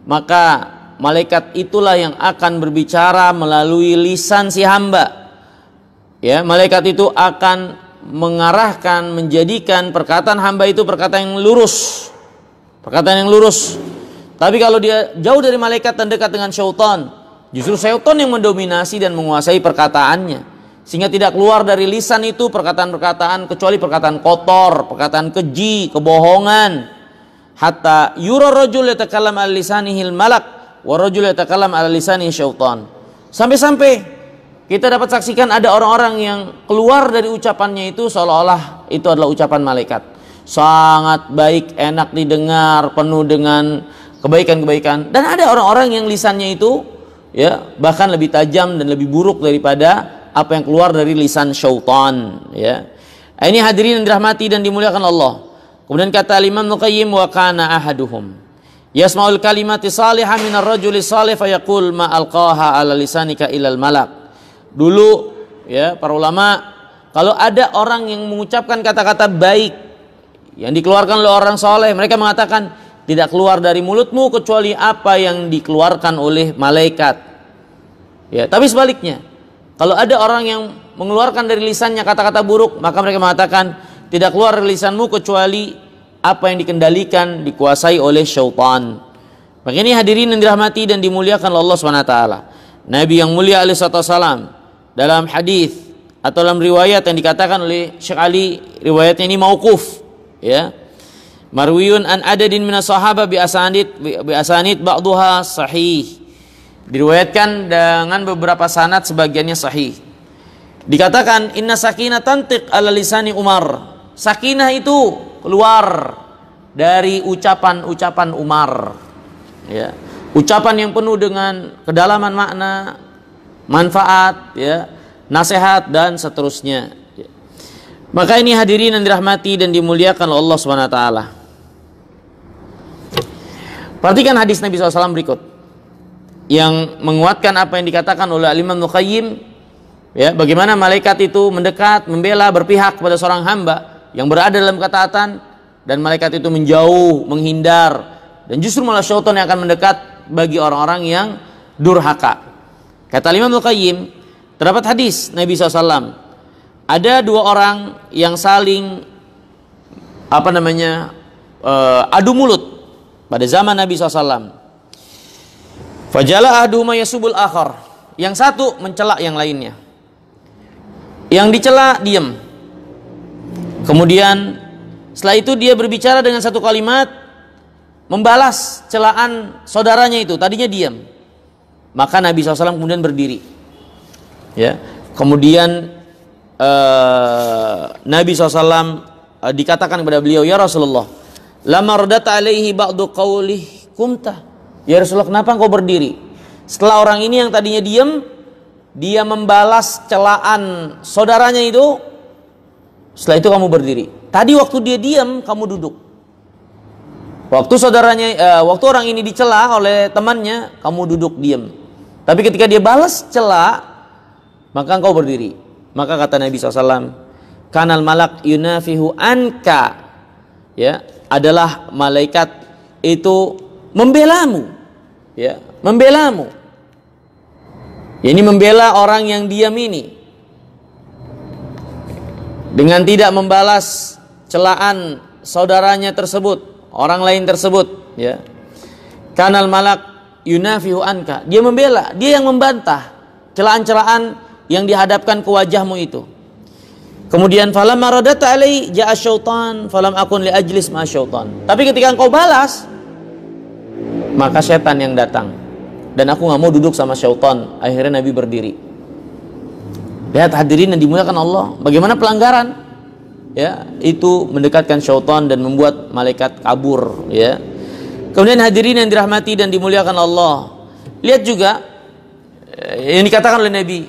S1: maka malaikat itulah yang akan berbicara melalui lisan si hamba. Ya, malaikat itu akan mengarahkan, menjadikan perkataan hamba itu perkataan yang lurus. Perkataan yang lurus. Tapi kalau dia jauh dari malaikat dan dekat dengan syaitan, justru syaitan yang mendominasi dan menguasai perkataannya, sehingga tidak keluar dari lisan itu perkataan-perkataan kecuali perkataan kotor, perkataan keji, kebohongan. Hatta yura rajul yatakallam ala lisanihil malak wa rajul yatakallam ala lisanihi syaitan. Sampai-sampai kita dapat saksikan ada orang-orang yang keluar dari ucapannya itu seolah-olah itu adalah ucapan malaikat. Sangat baik, enak didengar, penuh dengan kebaikan-kebaikan. Dan ada orang-orang yang lisannya itu ya bahkan lebih tajam dan lebih buruk daripada apa yang keluar dari lisan syaitan, ya. Ini hadirin yang dirahmati dan dimuliakan Allah. Kemudian kata Imam Nuqayyim, wa kana ahaduhum yasma'ul kalimati salihah minar rajuli salih fayaqul ma alqaha ala lisanika ilal malak. Dulu ya para ulama, kalau ada orang yang mengucapkan kata-kata baik yang dikeluarkan oleh orang soleh, mereka mengatakan tidak keluar dari mulutmu kecuali apa yang dikeluarkan oleh malaikat. Ya, tapi sebaliknya, kalau ada orang yang mengeluarkan dari lisannya kata-kata buruk, maka mereka mengatakan tidak keluar dari lisanmu kecuali apa yang dikendalikan, dikuasai oleh syaitan. Maka ini hadirin yang dirahmati dan dimuliakan Allah SWT. Nabi yang mulia alaihi wasallam dalam hadis atau dalam riwayat yang dikatakan oleh Syekh Ali, riwayatnya ini mauquf, ya. Marwiyun an adadin minas sahabah bi asanid ba'daha sahih. Diriwayatkan dengan beberapa sanad, sebagiannya sahih. Dikatakan inna sakinah tantiq ala lisani Umar. Sakinah itu keluar dari ucapan-ucapan Umar. Ya. Ucapan yang penuh dengan kedalaman makna, manfaat, ya, nasihat dan seterusnya. Maka ini hadirin yang dirahmati dan dimuliakan Allah Subhanahu wa taala. Perhatikan hadis Nabi SAW berikut yang menguatkan apa yang dikatakan oleh Imam Nuqayyim, ya, bagaimana malaikat itu mendekat, membela, berpihak kepada seorang hamba yang berada dalam ketaatan, dan malaikat itu menjauh, menghindar, dan justru malah syaitan yang akan mendekat bagi orang-orang yang durhaka. Kata Imam Nuqayyim, terdapat hadis Nabi SAW, ada dua orang yang saling adu mulut pada zaman Nabi SAW. Fajala ahaduhuma yasubul akhar. Yang satu mencela yang lainnya. Yang dicela diam. Kemudian setelah itu dia berbicara dengan satu kalimat membalas celaan saudaranya itu. Tadinya diam. Maka Nabi SAW kemudian berdiri. Ya. Kemudian Nabi SAW dikatakan kepada beliau, ya Rasulullah, lama radata alaihi ba'du qawlih kumta. Ya Rasulullah, kenapa engkau berdiri? Setelah orang ini yang tadinya diam, dia membalas celaan saudaranya itu, setelah itu kamu berdiri. Tadi waktu dia diam, kamu duduk. Waktu waktu orang ini dicela oleh temannya, kamu duduk diam. Tapi ketika dia balas cela, maka engkau berdiri. Maka kata Nabi SAW, kanal malak yunafihu anka, ya, adalah malaikat itu membelamu, ya, membelamu. Ya, ini membela orang yang diam ini dengan tidak membalas celaan saudaranya tersebut, orang lain tersebut, ya. Kanal malak yunafihu anka, dia membela, dia yang membantah celaan-celaan yang dihadapkan ke wajahmu itu. Kemudian falamma radata alai ja'a syaitan falam akun li ajlis ma syaitan. Tapi ketika engkau balas, maka setan yang datang dan aku nggak mau duduk sama syaitan. Akhirnya Nabi berdiri. Lihat hadirin yang dimuliakan Allah, bagaimana pelanggaran, ya, itu mendekatkan syaitan dan membuat malaikat kabur, ya. Kemudian hadirin yang dirahmati dan dimuliakan Allah, lihat juga yang dikatakan oleh Nabi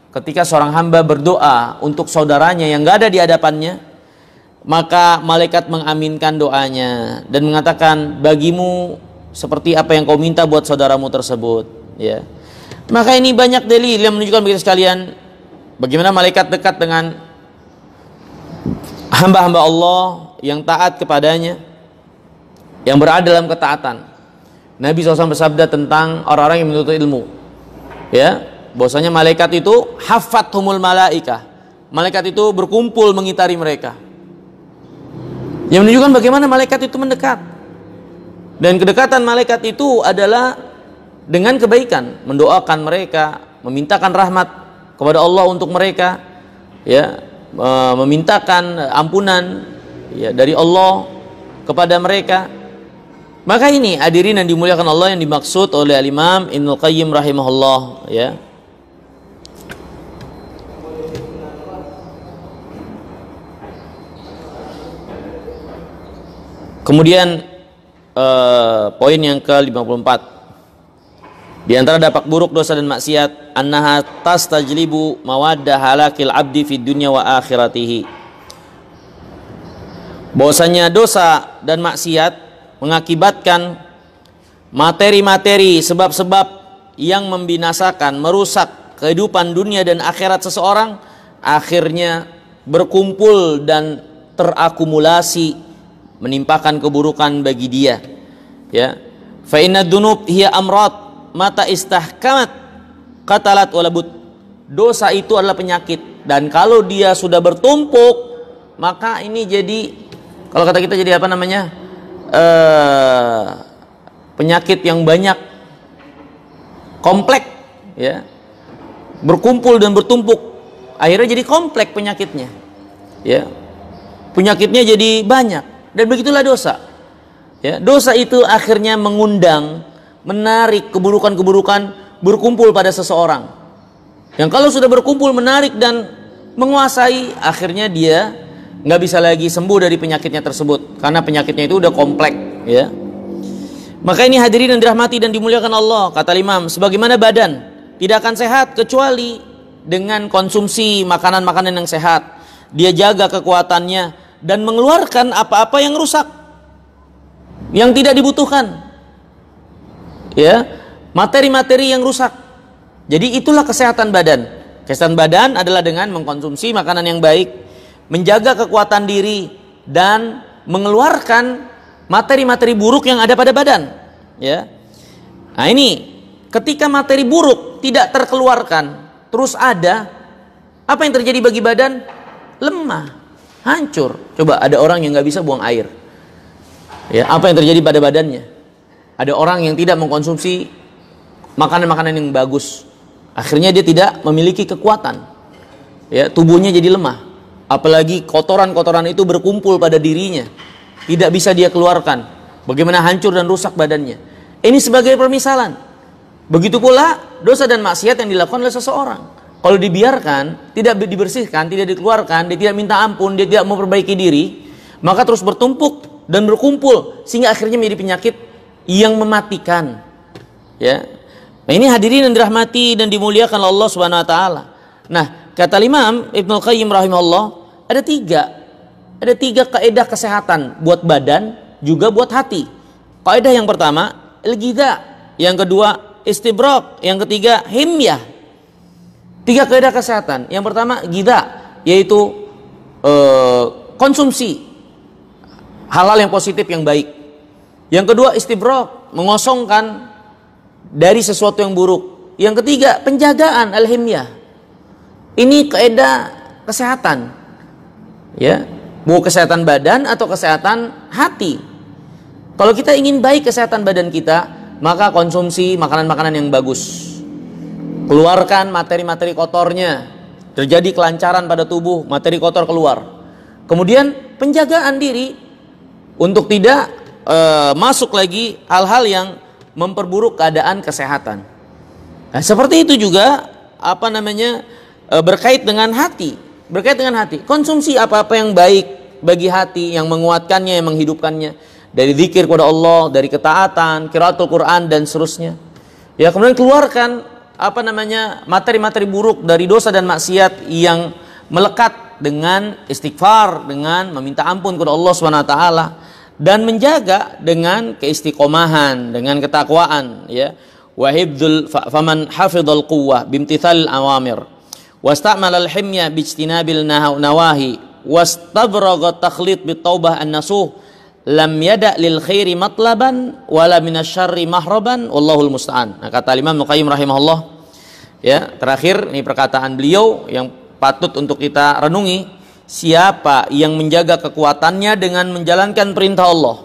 S1: ketika seorang hamba berdoa untuk saudaranya yang nggak ada di hadapannya, maka malaikat mengaminkan doanya dan mengatakan, bagimu seperti apa yang kau minta buat saudaramu tersebut, ya. Maka ini banyak dalil yang menunjukkan bagi sekalian bagaimana malaikat dekat dengan hamba-hamba Allah yang taat kepadanya, yang berada dalam ketaatan. Nabi SAW bersabda tentang orang-orang yang menuntut ilmu, ya, bahwasanya malaikat itu haffathumul malaikah, malaikat itu berkumpul mengitari mereka. Yang menunjukkan bagaimana malaikat itu mendekat. Dan kedekatan malaikat itu adalah dengan kebaikan, mendoakan mereka, memintakan rahmat kepada Allah untuk mereka, ya, memintakan ampunan ya dari Allah kepada mereka. Maka ini hadirin yang dimuliakan Allah yang dimaksud oleh Al-Imam Ibnul Qayyim rahimahullah, ya. Kemudian poin yang ke-54, di antara dampak buruk dosa dan maksiat, annaha tastajlibu mawaddah halakil abdi fid dunya wa akhiratihi. Bahwasanya dosa dan maksiat mengakibatkan materi-materi, sebab-sebab yang membinasakan, merusak kehidupan dunia dan akhirat seseorang, akhirnya berkumpul dan terakumulasi menimpakan keburukan bagi dia, ya. Fa inna dzunub hiya amrad mata istahkamat qatalat walabut. Dosa itu adalah penyakit, dan kalau dia sudah bertumpuk, maka ini jadi, kalau kata kita, jadi apa namanya, penyakit yang banyak, kompleks, ya, berkumpul dan bertumpuk, akhirnya jadi kompleks penyakitnya, ya, penyakitnya jadi banyak. Dan begitulah dosa, ya. Dosa itu akhirnya mengundang, menarik keburukan-keburukan berkumpul pada seseorang, yang kalau sudah berkumpul, menarik dan menguasai, akhirnya dia nggak bisa lagi sembuh dari penyakitnya tersebut, karena penyakitnya itu udah kompleks, ya. Maka ini hadirin yang dirahmati dan dimuliakan Allah, kata Imam, sebagaimana badan tidak akan sehat kecuali dengan konsumsi makanan-makanan yang sehat, dia jaga kekuatannya dan mengeluarkan apa-apa yang rusak, yang tidak dibutuhkan, ya, materi-materi yang rusak. Jadi itulah kesehatan badan. Kesehatan badan adalah dengan mengkonsumsi makanan yang baik, menjaga kekuatan diri, dan mengeluarkan materi-materi buruk yang ada pada badan, ya. Nah ini, ketika materi buruk tidak terkeluarkan, terus ada, apa yang terjadi bagi badan? Lemah, hancur. Coba ada orang yang nggak bisa buang air, ya, apa yang terjadi pada badannya? Ada orang yang tidak mengkonsumsi makanan-makanan yang bagus, akhirnya dia tidak memiliki kekuatan, ya, tubuhnya jadi lemah. Apalagi kotoran-kotoran itu berkumpul pada dirinya, tidak bisa dia keluarkan. Bagaimana hancur dan rusak badannya. Ini sebagai permisalan. Begitu pula dosa dan maksiat yang dilakukan oleh seseorang. Kalau dibiarkan, tidak dibersihkan, tidak dikeluarkan, dia tidak minta ampun, dia tidak memperbaiki diri, maka terus bertumpuk dan berkumpul, sehingga akhirnya menjadi penyakit yang mematikan, ya. Nah ini hadirin yang dirahmati dan dimuliakan Allah Subhanahu wa taala. Nah, kata Imam Ibnul Qayyim rahimahullah, ada tiga kaidah kesehatan buat badan, juga buat hati. Kaidah yang pertama, al-ghidha, yang kedua istibrak, yang ketiga himyah. Tiga kaidah kesehatan. Yang pertama ghidha, yaitu konsumsi halal yang positif yang baik. Yang kedua istibrak, mengosongkan dari sesuatu yang buruk. Yang ketiga penjagaan, al-himyah. Ini kaidah kesehatan, ya, mau kesehatan badan atau kesehatan hati. Kalau kita ingin baik kesehatan badan kita, maka konsumsi makanan-makanan yang bagus, keluarkan materi-materi kotornya, terjadi kelancaran pada tubuh, materi kotor keluar. Kemudian penjagaan diri untuk tidak masuk lagi hal-hal yang memperburuk keadaan kesehatan. Nah, seperti itu juga apa namanya, berkait dengan hati. Berkait dengan hati, konsumsi apa-apa yang baik bagi hati, yang menguatkannya, yang menghidupkannya, dari zikir kepada Allah, dari ketaatan, qiraatul Quran dan seterusnya. Ya, kemudian keluarkan apa namanya, materi-materi buruk dari dosa dan maksiat yang melekat dengan istighfar, dengan meminta ampun kepada Allah Subhanahu wa taala, dan menjaga dengan keistiqomahan, dengan ketakwaan, ya. Wa hifdzul faman hafidhal quwwah bimtithalil awamir wasta'mal al-himya bijtinabil nawahi wastabragha takhlid bitaubah an-nasuh lam yada lil khairi matlaban wala minasyarri mahraban wallahul musta'an. Nah, kata Imam Ibnu Qayyim rahimahullah, ya, terakhir ini perkataan beliau yang patut untuk kita renungi, siapa yang menjaga kekuatannya dengan menjalankan perintah Allah,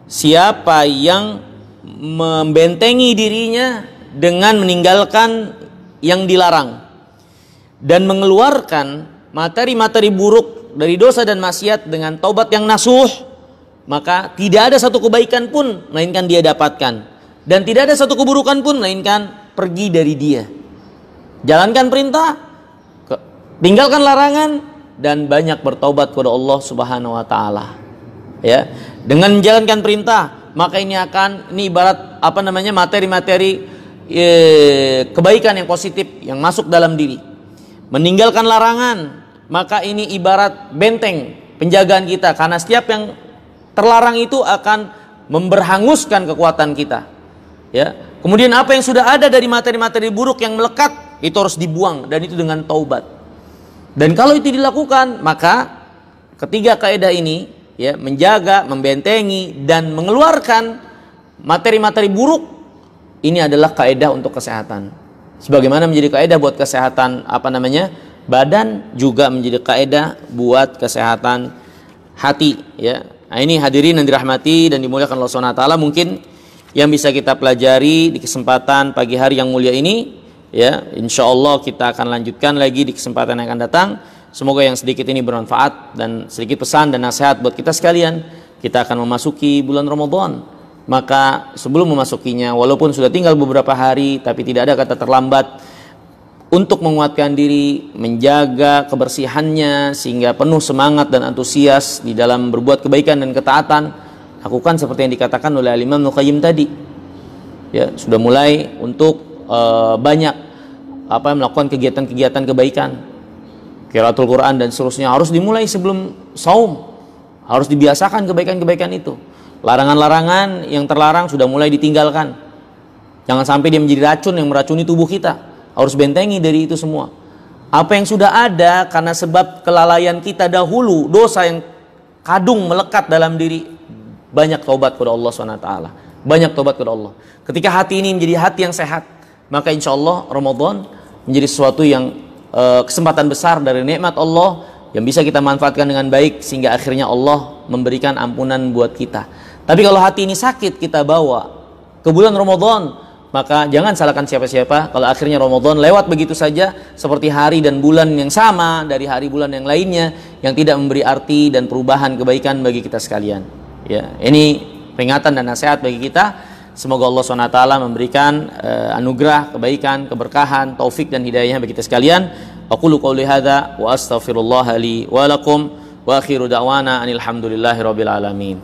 S1: siapa yang membentengi dirinya dengan meninggalkan yang dilarang dan mengeluarkan materi-materi buruk dari dosa dan maksiat dengan taubat yang nasuh, maka tidak ada satu kebaikan pun melainkan dia dapatkan, dan tidak ada satu keburukan pun melainkan pergi dari dia. Jalankan perintah, tinggalkan larangan, dan banyak bertaubat kepada Allah Subhanahu wa taala. Ya, dengan menjalankan perintah, maka ini ibarat materi-materi kebaikan yang positif yang masuk dalam diri. Meninggalkan larangan, maka ini ibarat benteng penjagaan kita, karena setiap yang terlarang itu akan memberhanguskan kekuatan kita. Ya. Kemudian apa yang sudah ada dari materi-materi buruk yang melekat, itu harus dibuang, dan itu dengan taubat. Dan kalau itu dilakukan, maka ketiga kaidah ini, ya, menjaga, membentengi, dan mengeluarkan materi-materi buruk, ini adalah kaidah untuk kesehatan. Sebagaimana menjadi kaidah buat kesehatan badan, juga menjadi kaidah buat kesehatan hati, ya. Nah, ini hadirin yang dirahmati dan dimuliakan Allah Subhanahu wa taala, mungkin yang bisa kita pelajari di kesempatan pagi hari yang mulia ini, ya. Insyaallah kita akan lanjutkan lagi di kesempatan yang akan datang. Semoga yang sedikit ini bermanfaat dan sedikit pesan dan nasihat buat kita sekalian. Kita akan memasuki bulan Ramadan. Maka sebelum memasukinya, walaupun sudah tinggal beberapa hari, tapi tidak ada kata terlambat untuk menguatkan diri, menjaga kebersihannya sehingga penuh semangat dan antusias di dalam berbuat kebaikan dan ketaatan. Lakukan seperti yang dikatakan oleh Imam Ibnu Qayyim tadi. Ya, sudah mulai untuk banyak melakukan kegiatan-kegiatan kebaikan, qiraatul Quran dan seterusnya, harus dimulai sebelum saum. Harus dibiasakan kebaikan-kebaikan itu. Larangan-larangan yang terlarang sudah mulai ditinggalkan. Jangan sampai dia menjadi racun yang meracuni tubuh kita. Harus bentengi dari itu semua. Apa yang sudah ada karena sebab kelalaian kita dahulu, dosa yang kadung melekat dalam diri, banyak taubat kepada Allah SWT. Banyak taubat kepada Allah. Ketika hati ini menjadi hati yang sehat, maka insya Allah Ramadan menjadi sesuatu yang kesempatan besar dari nikmat Allah yang bisa kita manfaatkan dengan baik, sehingga akhirnya Allah memberikan ampunan buat kita. Tapi kalau hati ini sakit kita bawa ke bulan Ramadan, maka jangan salahkan siapa-siapa kalau akhirnya Ramadan lewat begitu saja, seperti hari dan bulan yang sama dari hari bulan yang lainnya, yang tidak memberi arti dan perubahan kebaikan bagi kita sekalian. Ya, ini peringatan dan nasihat bagi kita. Semoga Allah SWT memberikan anugerah, kebaikan, keberkahan, taufik dan hidayahnya bagi kita sekalian. Aqulu qouli hadza wa astaghfirullah li wa lakum wa akhiru da'wana anil hamdulillahi rabbil alamin.